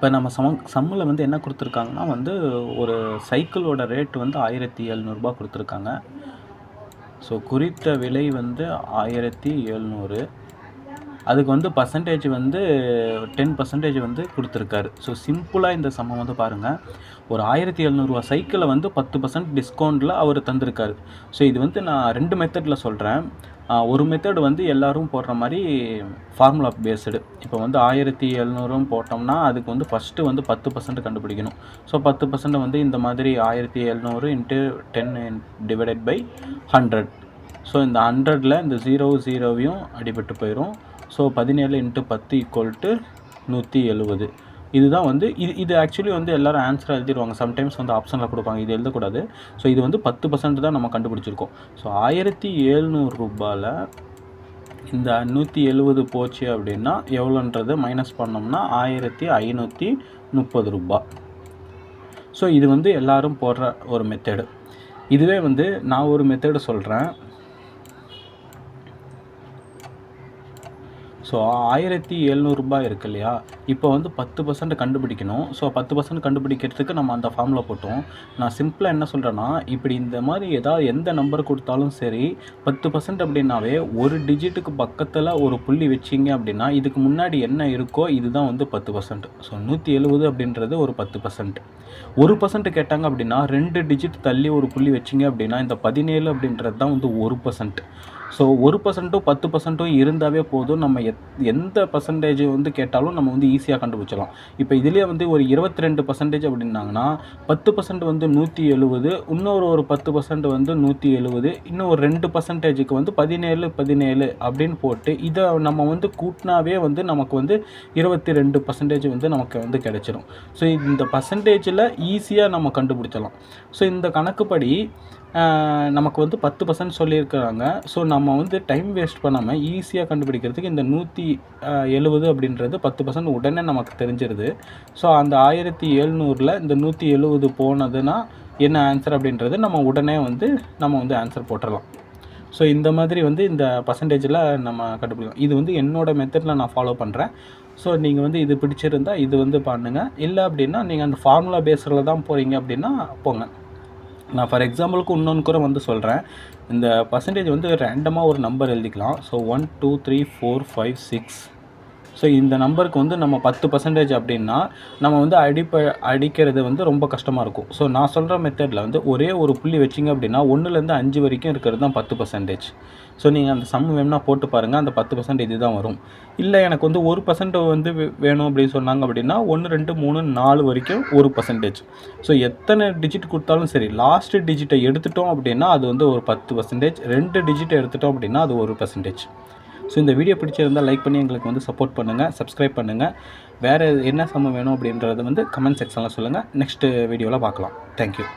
இப்போ நம்ம சம்மில் வந்து என்ன கொடுத்துருக்காங்கன்னா வந்து ஒரு சைக்கிளோட ரேட் வந்து 1700 கொடுத்துருக்காங்க. ஸோ குறித்த விலை வந்து 1700. அதுக்கு வந்து பர்சன்டேஜ் வந்து 10% வந்து கொடுத்துருக்காரு. ஸோ சிம்பிளாக இந்த சம்மம் வந்து பாருங்கள், ஒரு 1700 சைக்கிளை வந்து 10% டிஸ்கவுண்ட்டில் அவர் தந்திருக்காரு. ஸோ இது வந்து நான் 2 மெத்தடில் சொல்கிறேன். ஒரு மெத்தட் வந்து எல்லோரும் போடுற மாதிரி ஃபார்முலா பேஸ்டு. இப்போ வந்து 1700 போட்டோம்னா அதுக்கு வந்து ஃபஸ்ட்டு வந்து 10% கண்டுபிடிக்கணும். ஸோ 10% வந்து இந்த மாதிரி 1700 × 10 டிவைடட் பை 100. ஸோ இந்த 100ல் இந்த 0 அடிபட்டு போயிடும். ஸோ 17 × 10 = 170. இதுதான் வந்து இது ஆக்சுவலி வந்து எல்லோரும் ஆன்சராக எழுதிடுவாங்க. சம்டைம்ஸ் வந்து ஆப்ஷனில் கொடுப்பாங்க, இது எழுதக்கூடாது. ஸோ இது வந்து 10% தான் நம்ம கண்டுபிடிச்சிருக்கோம். ஸோ 1700 ரூபாயில் இந்த 170 போச்சு அப்படின்னா எவ்வளோன்றது மைனஸ் பண்ணோம்னா 1530 ரூபா. ஸோ இது வந்து எல்லோரும் போடுற ஒரு மெத்தடு. இதுவே வந்து நான் ஒரு மெத்தடு சொல்கிறேன். ஸோ 1700 ரூபாய் இருக்கு இல்லையா, இப்போ வந்து 10% கண்டுபிடிக்கணும். ஸோ 10% கண்டுபிடிக்கிறதுக்கு நம்ம அந்த ஃபார்முலா போட்டோம். நான் சிம்பிளாக என்ன சொல்கிறேன்னா, இப்படி இந்த மாதிரி ஏதாவது எந்த நம்பர் கொடுத்தாலும் சரி 10% அப்படின்னாவே ஒரு டிஜிட்டுக்கு பக்கத்தில் ஒரு புள்ளி வச்சிங்க அப்படின்னா இதுக்கு முன்னாடி என்ன இருக்கோ இதுதான் வந்து 10%. ஸோ 170 அப்படின்றது ஒரு 10%. 1% கேட்டாங்க அப்படின்னா 2 டிஜிட் தள்ளி ஒரு புள்ளி வச்சிங்க அப்படின்னா இந்த 17 அப்படின்றது தான் வந்து 1%. ஸோ 1% 10% இருந்தாவே போதும். நம்ம எந்த பர்சன்டேஜ் வந்து கேட்டாலும் நம்ம வந்து ஈஸியாக கண்டுபிடிச்சலாம். இப்போ இதுலேயே வந்து ஒரு 22% அப்படின்னாங்கன்னா 10% வந்து 170, இன்னொரு ஒரு 10% வந்து 170, இன்னும் ஒரு 2%க்கு வந்து 17 அப்படின்னு போட்டு இதை நம்ம வந்து கூட்டினாவே வந்து நமக்கு வந்து 22% வந்து நமக்கு வந்து கிடைச்சிடும். ஸோ இந்த பர்சன்டேஜில் ஈஸியாக நம்ம கண்டுபிடிச்சலாம். ஸோ இந்த கணக்குப்படி நமக்கு வந்து 10% சொல்லியிருக்கிறாங்க. ஸோ நம்ம வந்து டைம் வேஸ்ட் பண்ணாமல் ஈஸியாக கண்டுபிடிக்கிறதுக்கு இந்த 170 அப்படின்றது 10% உடனே நமக்கு தெரிஞ்சிருது. ஸோ அந்த 1700ல் இந்த 170 போனதுன்னா என்ன ஆன்சர் அப்படின்றது நம்ம உடனே வந்து ஆன்சர் போட்டுடலாம். ஸோ இந்த மாதிரி வந்து இந்த பர்சன்டேஜில் நம்ம கண்டுபிடிக்கலாம். இது வந்து என்னோடய மெத்தடில் நான் ஃபாலோ பண்ணுறேன். ஸோ நீங்கள் வந்து இது பிடிச்சிருந்தால் இது வந்து பண்ணுங்கள். இல்லை அப்படின்னா நீங்கள் அந்த ஃபார்முலா பேஸில் தான் போகிறீங்க அப்படின்னா போங்க. நான் ஃபார் எக்ஸாம்பிளுக்கு இன்னொன்று கூட வந்து சொல்கிறேன். இந்த பர்சன்டேஜ் வந்து ரேண்டமாக ஒரு நம்பர் எழுதிக்கலாம். ஸோ 1 2 3 4 5 6. ஸோ இந்த நம்பருக்கு வந்து நம்ம 10% அப்படின்னா நம்ம வந்து அடிக்கிறது வந்து ரொம்ப கஷ்டமாக இருக்கும். ஸோ நான் சொல்கிற மெத்தடில் வந்து ஒரே ஒரு புள்ளி வச்சிங்க அப்படின்னா 1லேருந்து 5 வரைக்கும் இருக்கிறது தான் 10%. ஸோ நீங்கள் அந்த சம் வேணும்னா போட்டு பாருங்கள், அந்த 10% இது தான் வரும். இல்லை எனக்கு வந்து 1% வந்து வேணும் அப்படின்னு சொன்னாங்க அப்படின்னா 1 2 3 4 வரைக்கும் 1%. ஸோ எத்தனை டிஜிட் கொடுத்தாலும் சரி லாஸ்ட் டிஜிட்டை எடுத்துட்டோம் அப்படின்னா அது வந்து ஒரு 10%. 2 டிஜிட்டை எடுத்துட்டோம் அப்படின்னா அது 1%. ஸோ இந்த வீடியோ பிடிச்சிருந்தால் லைக் பண்ணி எங்களுக்கு வந்து சப்போர்ட் பண்ணுங்கள், சப்ஸ்கிரைப் பண்ணுங்கள். வேறு என்ன சம்ம வேணும் அப்படின்றத வந்து கமெண்ட் செக்ஷனில் சொல்லுங்கள். நெக்ஸ்ட்டு வீடியோவில் பார்க்கலாம். தேங்க்யூ.